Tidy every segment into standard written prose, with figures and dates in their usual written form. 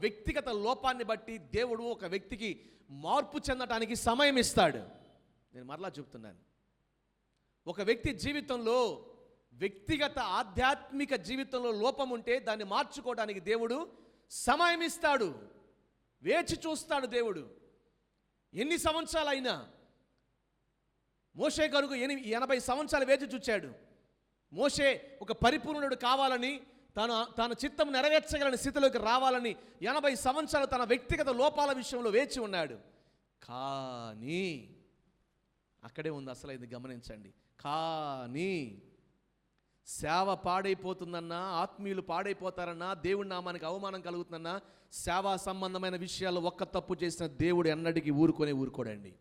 వ్యక్తిగత లోపాన్ని బట్టి దేవుడు ఒక వ్యక్తికి మార్పు చెందటానికి సమయం ఇస్తాడు. నేను మరలా చెప్తున్నాను, ఒక వ్యక్తి జీవితంలో వ్యక్తిగత ఆధ్యాత్మిక జీవితంలో లోపం ఉంటే దాన్ని మార్చుకోవడానికి దేవుడు సమయం ఇస్తాడు, వేచి చూస్తాడు. దేవుడు ఎన్ని సంవత్సరాలైనా, మోషే కనుక 80 సంవత్సరాలు వేచి చూచాడు. మోషే ఒక పరిపూర్ణుడు కావాలని, తన చిత్తం నెరవేర్చగలని స్థితిలోకి రావాలని 80 సంవత్సరాలు తన వ్యక్తిగత లోపాల విషయంలో వేచి ఉన్నాడు. కానీ అక్కడే ఉంది అసలు, ఇది గమనించండి. కానీ సేవ పాడైపోతుందన్నా, ఆత్మీయులు పాడైపోతారన్నా, దేవుడి నామానికి అవమానం కలుగుతుందన్నా, సేవా సంబంధమైన విషయాల్లో ఒక్క తప్పు చేసిన దేవుడు ఎన్నటికీ ఊరుకోడండి.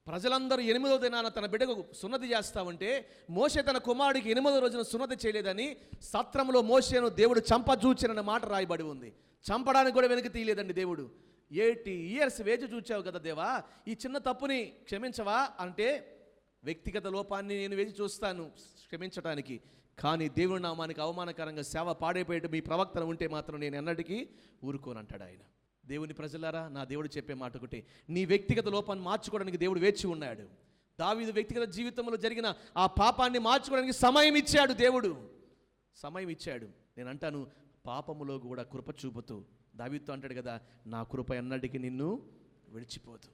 ప్రజలందరూ 8వ దినాన తన బిడ్డకు సున్నతి చేస్తామంటే, మోషే తన కుమారుడికి 8వ రోజున సున్నతి చేయలేదని సత్రంలో మోషేను దేవుడు చంపజూచినన్న మాట రాయబడి ఉంది. చంపడానికి కూడా వెనక్కి తీయలేదండి దేవుడు. 80 years వేచి చూచావు కదా దేవా, ఈ చిన్న తప్పుని క్షమించవా అంటే, వ్యక్తిగత లోపాన్ని నేను వేచి చూస్తాను క్షమించడానికి, కానీ దేవుడి నామానికి అవమానకరంగా సేవ పాడైపోయేట మీ ప్రవక్తన ఉంటే మాత్రం నేను ఎన్నటికీ ఊరుకోనంటాడు ఆయన. దేవుని ప్రజలారా, నా దేవుడు చెప్పే మాట ఒకటి, నీ వ్యక్తిగత లోపాన్ని మార్చుకోవడానికి దేవుడు వేచి ఉన్నాడు. దావీదు వ్యక్తిగత జీవితంలో జరిగిన ఆ పాపాన్ని మార్చుకోవడానికి సమయం ఇచ్చాడు. దేవుడు సమయం ఇచ్చాడు. నేను అంటాను, పాపములో కూడా కృప చూపుతూ దావీదుతో అంటాడు కదా, నా కృప ఎన్నటికీ నిన్ను విడిచిపోదు.